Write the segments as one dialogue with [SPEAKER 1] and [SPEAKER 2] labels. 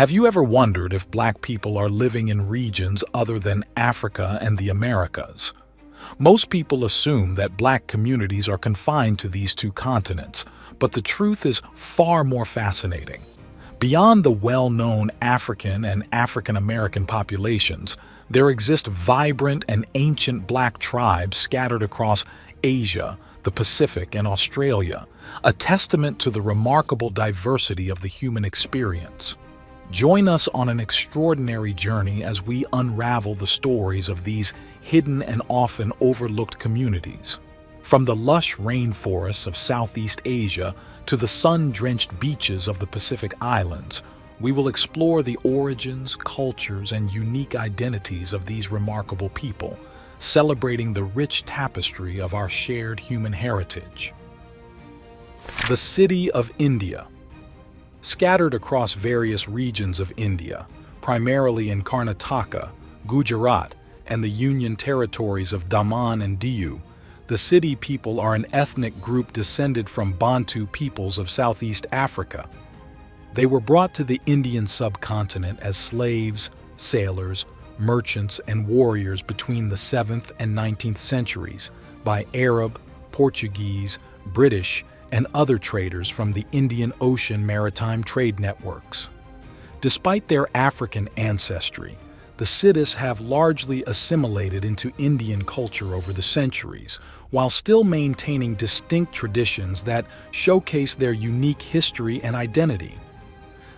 [SPEAKER 1] Have you ever wondered if black people are living in regions other than Africa and the Americas? Most people assume that black communities are confined to these two continents, but the truth is far more fascinating. Beyond the well-known African and African American populations, there exist vibrant and ancient black tribes scattered across Asia, the Pacific, and Australia, a testament to the remarkable diversity of the human experience. Join us on an extraordinary journey as we unravel the stories of these hidden and often overlooked communities. From the lush rainforests of Southeast Asia to the sun-drenched beaches of the Pacific Islands, we will explore the origins, cultures, and unique identities of these remarkable people, celebrating the rich tapestry of our shared human heritage. The City of India. Scattered across various regions of India, primarily in Karnataka, Gujarat, and the Union territories of Daman and Diu, the City people are an ethnic group descended from Bantu peoples of Southeast Africa. They were brought to the Indian subcontinent as slaves, sailors, merchants, and warriors between the 7th and 19th centuries by Arab, Portuguese, British, and other traders from the Indian Ocean maritime trade networks. Despite their African ancestry, the Sidis have largely assimilated into Indian culture over the centuries, while still maintaining distinct traditions that showcase their unique history and identity.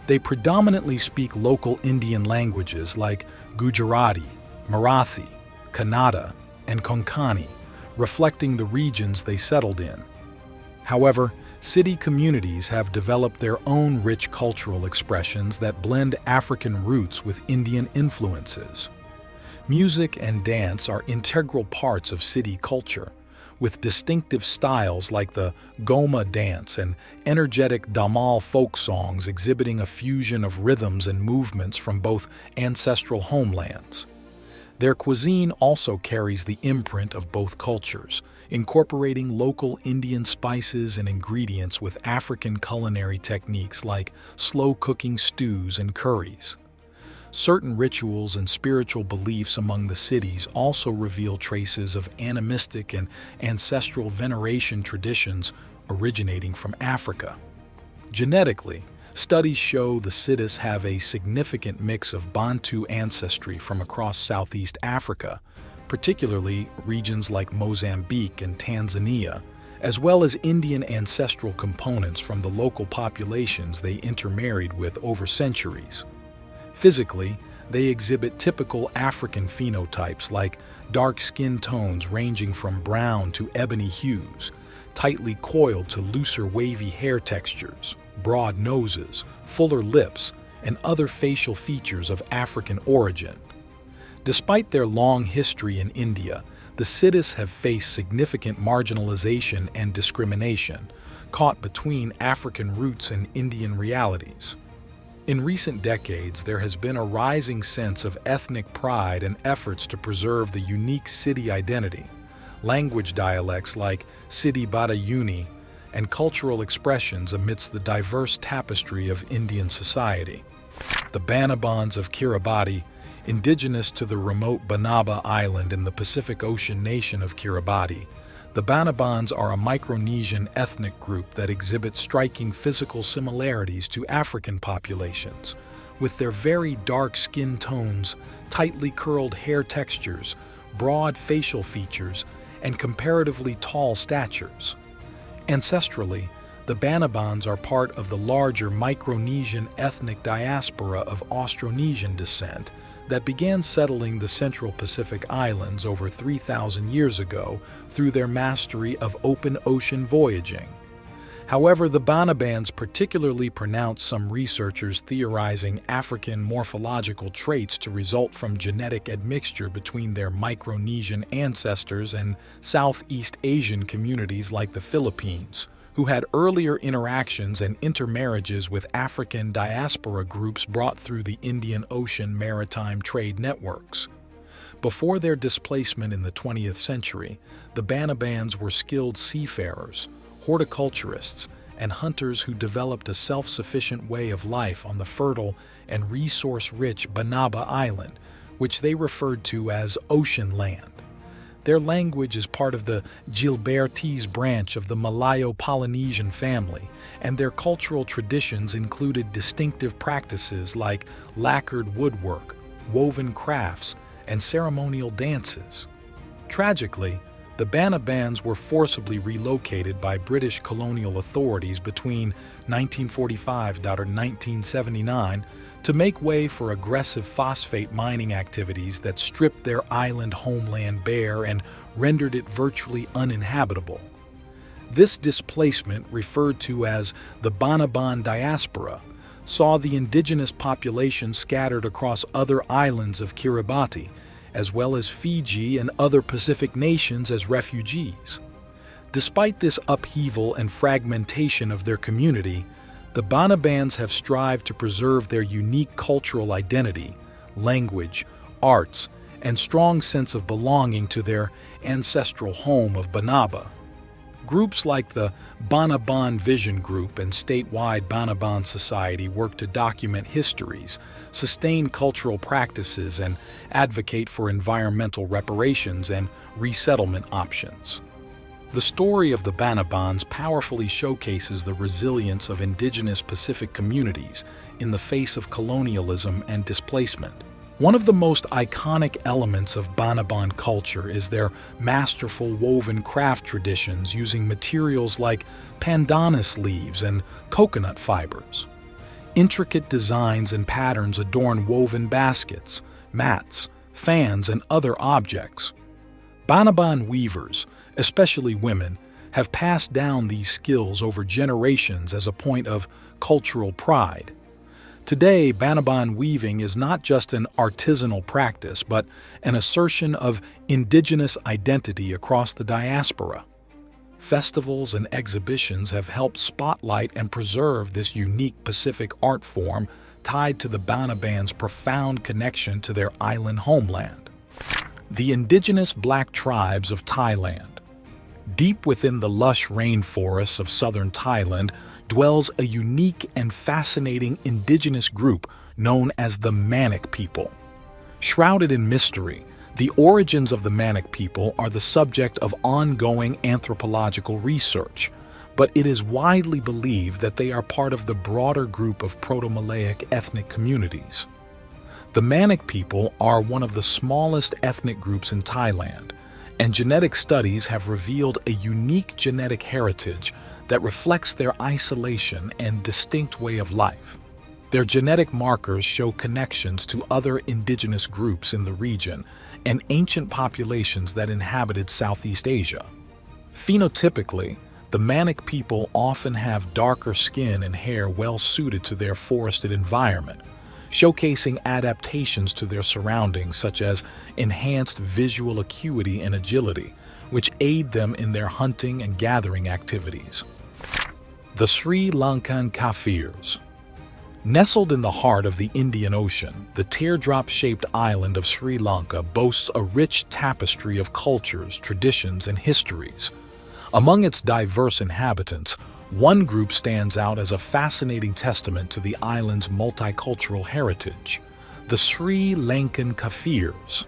[SPEAKER 1] They predominantly speak local Indian languages like Gujarati, Marathi, Kannada, and Konkani, reflecting the regions they settled in. However, city communities have developed their own rich cultural expressions that blend African roots with Indian influences. Music and dance are integral parts of city culture, with distinctive styles like the Goma dance and energetic Damal folk songs exhibiting a fusion of rhythms and movements from both ancestral homelands. Their cuisine also carries the imprint of both cultures, incorporating local Indian spices and ingredients with African culinary techniques like slow-cooking stews and curries. Certain rituals and spiritual beliefs among the cities also reveal traces of animistic and ancestral veneration traditions originating from Africa. Genetically, studies show the Sidis have a significant mix of Bantu ancestry from across Southeast Africa, particularly regions like Mozambique and Tanzania, as well as Indian ancestral components from the local populations they intermarried with over centuries. Physically, they exhibit typical African phenotypes like dark skin tones ranging from brown to ebony hues, tightly coiled to looser wavy hair textures, broad noses, fuller lips, and other facial features of African origin. Despite their long history in India, the Sidis have faced significant marginalization and discrimination, caught between African roots and Indian realities. In recent decades, there has been a rising sense of ethnic pride and efforts to preserve the unique city identity. Language dialects like Sidi Badayuni and cultural expressions amidst the diverse tapestry of Indian society. The Banabans of Kiribati, indigenous to the remote Banaba Island in the Pacific Ocean nation of Kiribati, the Banabans are a Micronesian ethnic group that exhibits striking physical similarities to African populations, with their very dark skin tones, tightly curled hair textures, broad facial features, and comparatively tall statures. Ancestrally, the Banabans are part of the larger Micronesian ethnic diaspora of Austronesian descent that began settling the Central Pacific Islands over 3,000 years ago through their mastery of open ocean voyaging. However, the Banabans particularly pronounce some researchers theorizing African morphological traits to result from genetic admixture between their Micronesian ancestors and Southeast Asian communities like the Philippines, who had earlier interactions and intermarriages with African diaspora groups brought through the Indian Ocean maritime trade networks. Before their displacement in the 20th century, the Banabans were skilled seafarers, horticulturists, and hunters who developed a self-sufficient way of life on the fertile and resource-rich Banaba Island, which they referred to as Ocean Land. Their language is part of the Gilbertese branch of the Malayo-Polynesian family, and their cultural traditions included distinctive practices like lacquered woodwork, woven crafts, and ceremonial dances. Tragically, the Banabans were forcibly relocated by British colonial authorities between 1945 and 1979 to make way for aggressive phosphate mining activities that stripped their island homeland bare and rendered it virtually uninhabitable. This displacement, referred to as the Banaban diaspora, saw the indigenous population scattered across other islands of Kiribati, as well as Fiji and other Pacific nations as refugees. Despite this upheaval and fragmentation of their community, the Banabans have strived to preserve their unique cultural identity, language, arts, and strong sense of belonging to their ancestral home of Banaba. Groups like the Banaban Vision Group and statewide Banaban Society work to document histories, sustain cultural practices, and advocate for environmental reparations and resettlement options. The story of the Banabans powerfully showcases the resilience of indigenous Pacific communities in the face of colonialism and displacement. One of the most iconic elements of Banaban culture is their masterful woven craft traditions using materials like pandanus leaves and coconut fibers. Intricate designs and patterns adorn woven baskets, mats, fans, and other objects. Banaban weavers, especially women, have passed down these skills over generations as a point of cultural pride. Today, Banaban weaving is not just an artisanal practice, but an assertion of indigenous identity across the diaspora. Festivals and exhibitions have helped spotlight and preserve this unique Pacific art form tied to the Banabans' profound connection to their island homeland. The indigenous black tribes of Thailand. Deep within the lush rainforests of southern Thailand dwells a unique and fascinating indigenous group known as the Manic people. Shrouded in mystery, the origins of the Manic people are the subject of ongoing anthropological research, but it is widely believed that they are part of the broader group of Proto-Malaic ethnic communities. The Manic people are one of the smallest ethnic groups in Thailand, and genetic studies have revealed a unique genetic heritage that reflects their isolation and distinct way of life. Their genetic markers show connections to other indigenous groups in the region and ancient populations that inhabited Southeast Asia. Phenotypically, the Manic people often have darker skin and hair well suited to their forested environment, showcasing adaptations to their surroundings such as enhanced visual acuity and agility, which aid them in their hunting and gathering activities. The Sri Lankan Kafirs. Nestled in the heart of the Indian Ocean, the teardrop-shaped island of Sri Lanka boasts a rich tapestry of cultures, traditions, and histories. Among its diverse inhabitants, one group stands out as a fascinating testament to the island's multicultural heritage: the Sri Lankan Kafirs.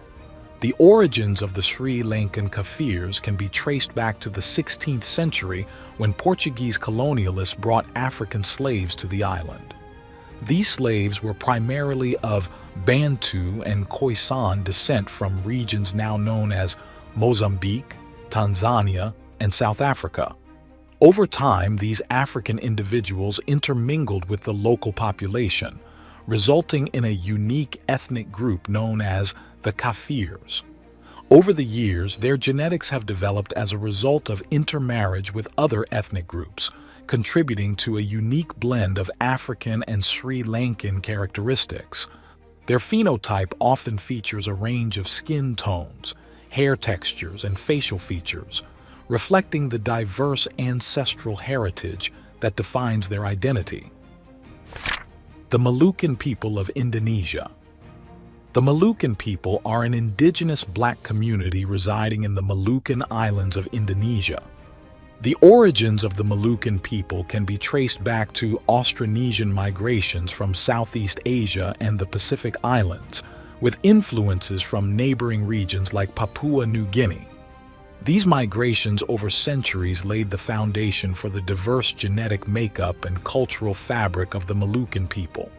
[SPEAKER 1] The origins of the Sri Lankan Kafirs can be traced back to the 16th century when Portuguese colonialists brought African slaves to the island. These slaves were primarily of Bantu and Khoisan descent from regions now known as Mozambique, Tanzania, and South Africa. Over time, these African individuals intermingled with the local population, resulting in a unique ethnic group known as the Kafirs. Over the years, their genetics have developed as a result of intermarriage with other ethnic groups, contributing to a unique blend of African and Sri Lankan characteristics. Their phenotype often features a range of skin tones, hair textures, and facial features, reflecting the diverse ancestral heritage that defines their identity. The Malukan people of Indonesia. The Malukan people are an indigenous black community residing in the Malukan Islands of Indonesia. The origins of the Moluccan people can be traced back to Austronesian migrations from Southeast Asia and the Pacific Islands, with influences from neighboring regions like Papua New Guinea. These migrations over centuries laid the foundation for the diverse genetic makeup and cultural fabric of the Moluccan people.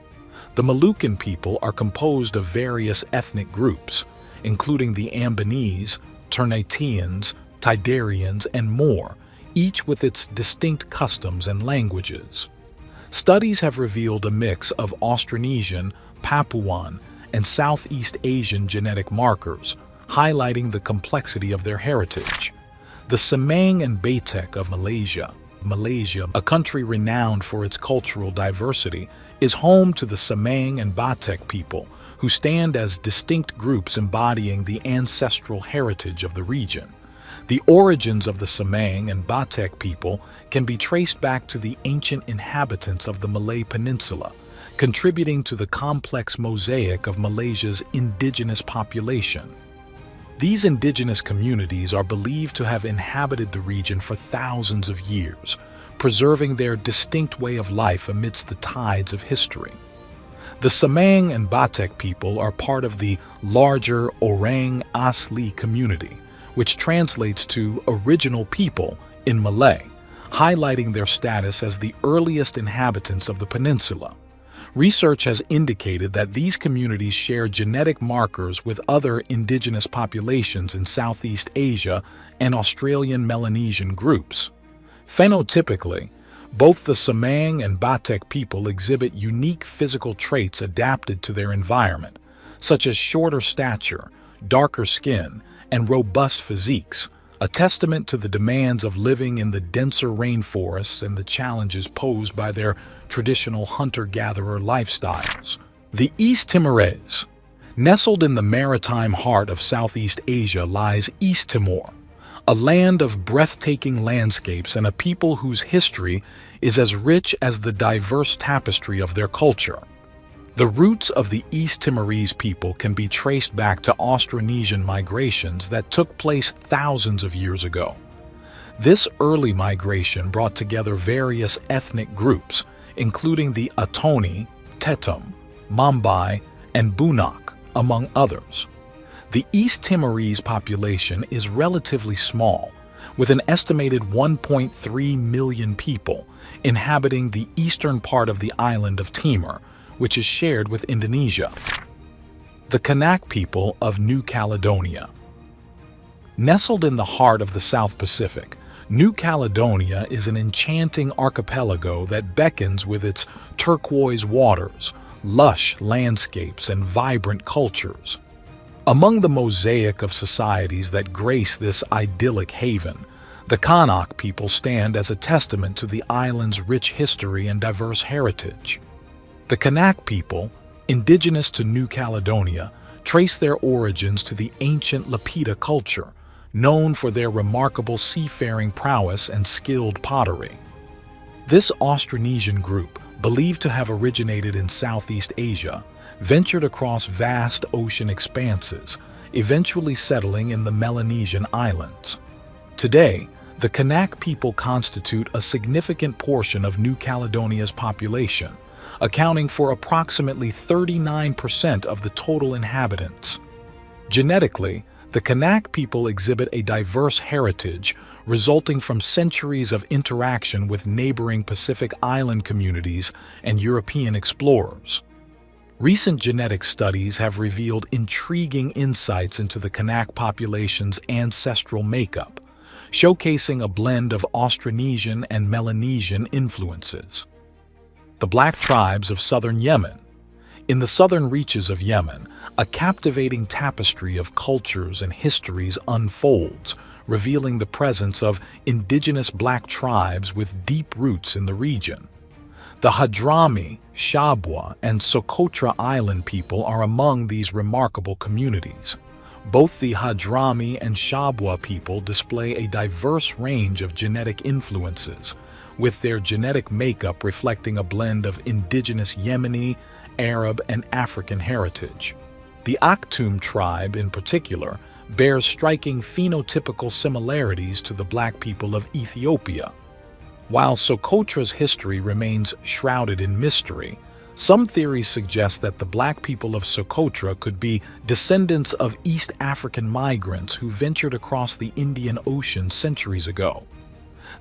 [SPEAKER 1] The Moluccan people are composed of various ethnic groups, including the Ambonese, Ternatians, Tidarians, and more, each with its distinct customs and languages. Studies have revealed a mix of Austronesian, Papuan, and Southeast Asian genetic markers, highlighting the complexity of their heritage. The Semang and Batek of Malaysia, a country renowned for its cultural diversity, is home to the Semang and Batek people, who stand as distinct groups embodying the ancestral heritage of the region. The origins of the Semang and Batek people can be traced back to the ancient inhabitants of the Malay Peninsula, contributing to the complex mosaic of Malaysia's indigenous population. These indigenous communities are believed to have inhabited the region for thousands of years, preserving their distinct way of life amidst the tides of history. The Semang and Batek people are part of the larger Orang Asli community, which translates to original people in Malay, highlighting their status as the earliest inhabitants of the peninsula. Research has indicated that these communities share genetic markers with other indigenous populations in Southeast Asia and Australian Melanesian groups. Phenotypically, both the Semang and Batek people exhibit unique physical traits adapted to their environment, such as shorter stature, darker skin, and robust physiques, a testament to the demands of living in the denser rainforests and the challenges posed by their traditional hunter-gatherer lifestyles. The East Timorese. Nestled in the maritime heart of Southeast Asia lies East Timor, a land of breathtaking landscapes and a people whose history is as rich as the diverse tapestry of their culture. The roots of the East Timorese people can be traced back to Austronesian migrations that took place thousands of years ago. This early migration brought together various ethnic groups, including the Atoni, Tetum, Mambai, and Bunak, among others. The East Timorese population is relatively small, with an estimated 1.3 million people inhabiting the eastern part of the island of Timor, which is shared with Indonesia. The Kanak people of New Caledonia. Nestled in the heart of the South Pacific, New Caledonia is an enchanting archipelago that beckons with its turquoise waters, lush landscapes, and vibrant cultures. Among the mosaic of societies that grace this idyllic haven, the Kanak people stand as a testament to the island's rich history and diverse heritage. The Kanak people, indigenous to New Caledonia, trace their origins to the ancient Lapita culture, known for their remarkable seafaring prowess and skilled pottery. This Austronesian group, believed to have originated in Southeast Asia, ventured across vast ocean expanses, eventually settling in the Melanesian islands. Today, the Kanak people constitute a significant portion of New Caledonia's population, accounting for approximately 39% of the total inhabitants. Genetically, the Kanak people exhibit a diverse heritage resulting from centuries of interaction with neighboring Pacific Island communities and European explorers. Recent genetic studies have revealed intriguing insights into the Kanak population's ancestral makeup, showcasing a blend of Austronesian and Melanesian influences. The Black tribes of southern Yemen. In the southern reaches of Yemen, a captivating tapestry of cultures and histories unfolds, revealing the presence of indigenous Black tribes with deep roots in the region. The Hadrami, Shabwa, and Socotra Island people are among these remarkable communities. Both the Hadrami and Shabwa people display a diverse range of genetic influences, with their genetic makeup reflecting a blend of indigenous Yemeni, Arab, and African heritage. The Akhtum tribe, in particular, bears striking phenotypical similarities to the black people of Ethiopia. While Socotra's history remains shrouded in mystery, some theories suggest that the black people of Socotra could be descendants of East African migrants who ventured across the Indian Ocean centuries ago.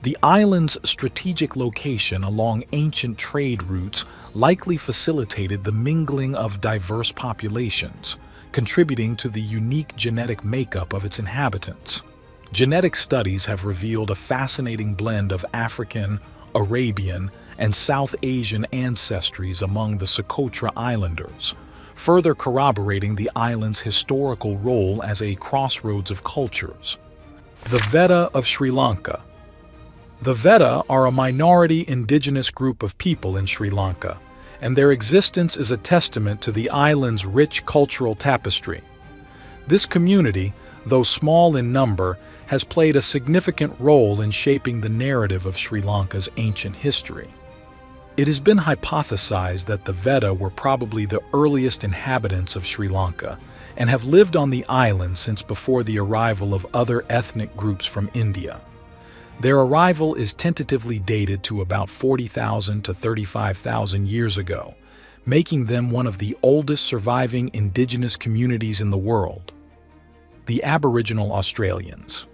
[SPEAKER 1] The island's strategic location along ancient trade routes likely facilitated the mingling of diverse populations, contributing to the unique genetic makeup of its inhabitants. Genetic studies have revealed a fascinating blend of African, Arabian, and South Asian ancestries among the Socotra Islanders, further corroborating the island's historical role as a crossroads of cultures. The Vedda of Sri Lanka. The Vedda are a minority indigenous group of people in Sri Lanka, and their existence is a testament to the island's rich cultural tapestry. This community, though small in number, has played a significant role in shaping the narrative of Sri Lanka's ancient history. It has been hypothesized that the Vedda were probably the earliest inhabitants of Sri Lanka and have lived on the island since before the arrival of other ethnic groups from India. Their arrival is tentatively dated to about 40,000 to 35,000 years ago, making them one of the oldest surviving indigenous communities in the world. The Aboriginal Australians.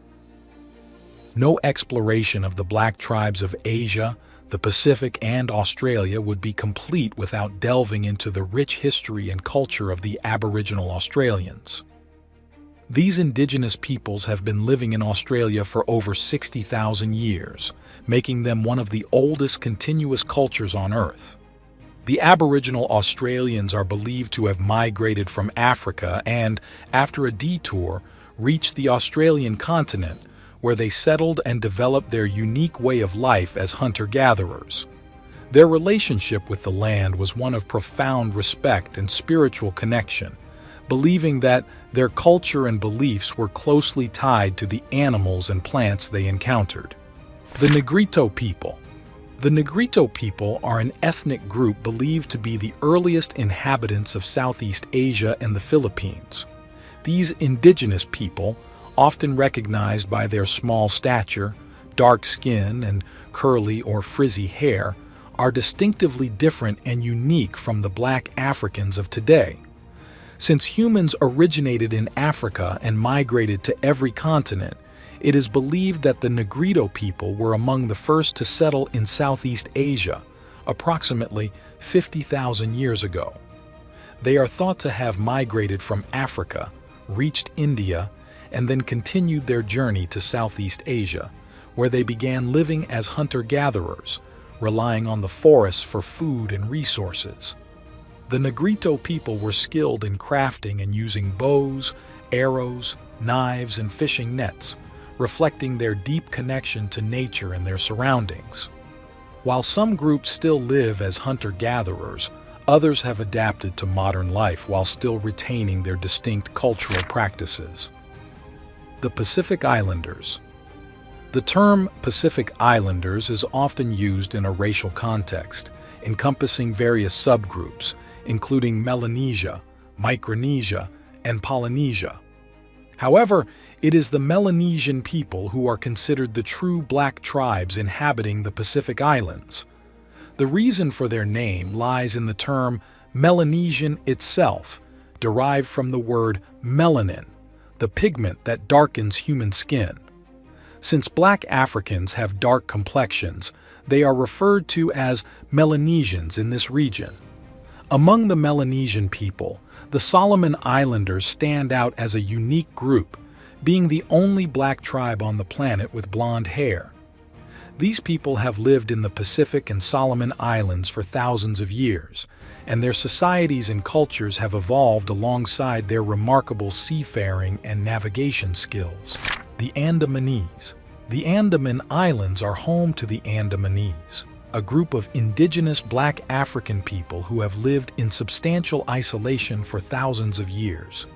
[SPEAKER 1] No exploration of the black tribes of Asia, the Pacific, and Australia would be complete without delving into the rich history and culture of the Aboriginal Australians. These indigenous peoples have been living in Australia for over 60,000 years, making them one of the oldest continuous cultures on Earth. The Aboriginal Australians are believed to have migrated from Africa and, after a detour, reached the Australian continent, where they settled and developed their unique way of life as hunter-gatherers. Their relationship with the land was one of profound respect and spiritual connection, believing that their culture and beliefs were closely tied to the animals and plants they encountered. The Negrito people. The Negrito people are an ethnic group believed to be the earliest inhabitants of Southeast Asia and the Philippines. These indigenous people, often recognized by their small stature, dark skin, and curly or frizzy hair, are distinctively different and unique from the black Africans of today. Since humans originated in Africa and migrated to every continent, it is believed that the Negrito people were among the first to settle in Southeast Asia, approximately 50,000 years ago. They are thought to have migrated from Africa, reached India, and then continued their journey to Southeast Asia, where they began living as hunter-gatherers, relying on the forests for food and resources. The Negrito people were skilled in crafting and using bows, arrows, knives, and fishing nets, reflecting their deep connection to nature and their surroundings. While some groups still live as hunter-gatherers, others have adapted to modern life while still retaining their distinct cultural practices. The Pacific Islanders. The term Pacific Islanders is often used in a racial context, encompassing various subgroups, including Melanesia, Micronesia, and Polynesia. However, it is the Melanesian people who are considered the true black tribes inhabiting the Pacific Islands. The reason for their name lies in the term Melanesian itself, derived from the word melanin, the pigment that darkens human skin. Since black Africans have dark complexions, they are referred to as Melanesians in this region. Among the Melanesian people, the Solomon Islanders stand out as a unique group, being the only black tribe on the planet with blonde hair. These people have lived in the Pacific and Solomon Islands for thousands of years, and their societies and cultures have evolved alongside their remarkable seafaring and navigation skills. The Andamanese. The Andaman Islands are home to the Andamanese, a group of indigenous black African people who have lived in substantial isolation for thousands of years.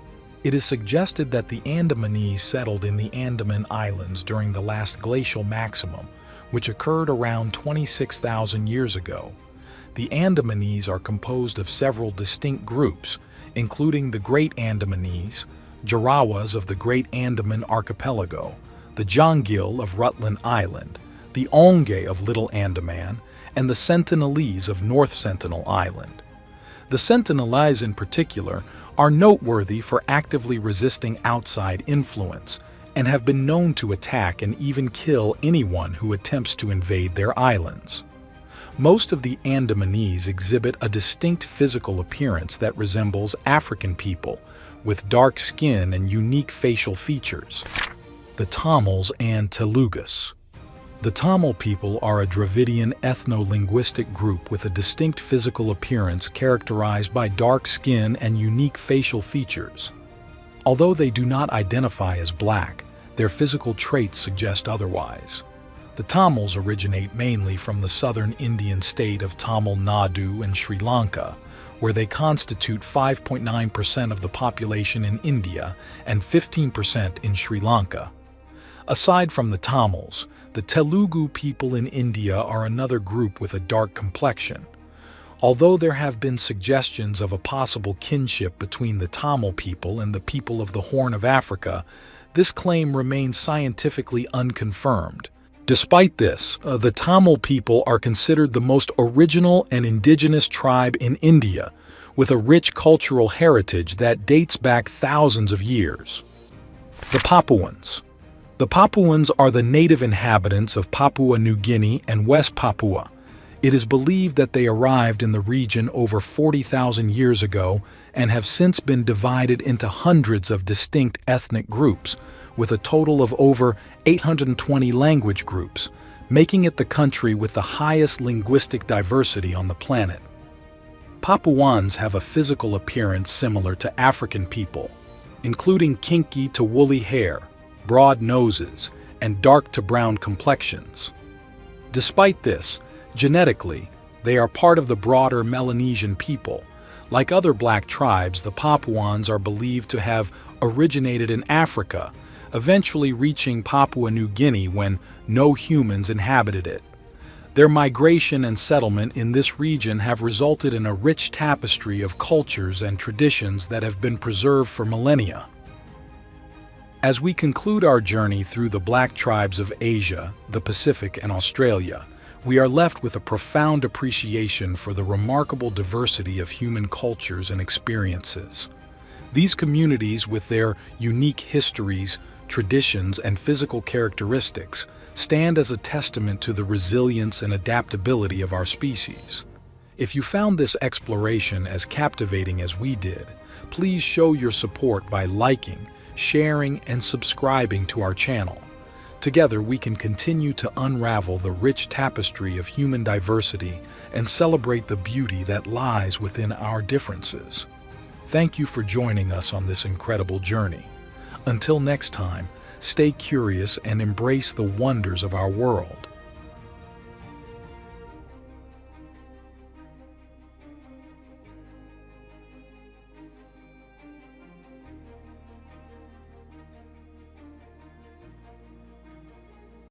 [SPEAKER 1] It is suggested that the Andamanese settled in the Andaman Islands during the last glacial maximum, which occurred around 26,000 years ago. The Andamanese are composed of several distinct groups, including the Great Andamanese, Jarawas of the Great Andaman Archipelago, the Jangil of Rutland Island, the Onge of Little Andaman, and the Sentinelese of North Sentinel Island. The Sentinelese in particular are noteworthy for actively resisting outside influence and have been known to attack and even kill anyone who attempts to invade their islands. Most of the Andamanese exhibit a distinct physical appearance that resembles African people, with dark skin and unique facial features. The Tamils and Telugus. The Tamil people are a Dravidian ethno-linguistic group with a distinct physical appearance characterized by dark skin and unique facial features. Although they do not identify as black, their physical traits suggest otherwise. The Tamils originate mainly from the southern Indian state of Tamil Nadu and Sri Lanka, where they constitute 5.9% of the population in India and 15% in Sri Lanka. Aside from the Tamils, the Telugu people in India are another group with a dark complexion. Although there have been suggestions of a possible kinship between the Tamil people and the people of the Horn of Africa, this claim remains scientifically unconfirmed. Despite this, the Tamil people are considered the most original and indigenous tribe in India, with a rich cultural heritage that dates back thousands of years. The Papuans. The Papuans are the native inhabitants of Papua New Guinea and West Papua. It is believed that they arrived in the region over 40,000 years ago and have since been divided into hundreds of distinct ethnic groups, with a total of over 820 language groups, making it the country with the highest linguistic diversity on the planet. Papuans have a physical appearance similar to African people, including kinky to woolly hair, broad noses, and dark to brown complexions. Despite this, genetically, they are part of the broader Melanesian people. Like other black tribes, the Papuans are believed to have originated in Africa, eventually reaching Papua New Guinea when no humans inhabited it. Their migration and settlement in this region have resulted in a rich tapestry of cultures and traditions that have been preserved for millennia. As we conclude our journey through the black tribes of Asia, the Pacific, and Australia, we are left with a profound appreciation for the remarkable diversity of human cultures and experiences. These communities, with their unique histories, traditions, and physical characteristics, stand as a testament to the resilience and adaptability of our species. If you found this exploration as captivating as we did, please show your support by liking, sharing, and subscribing to our channel. Together, we can continue to unravel the rich tapestry of human diversity and celebrate the beauty that lies within our differences. Thank you for joining us on this incredible journey. Until next time, stay curious and embrace the wonders of our world.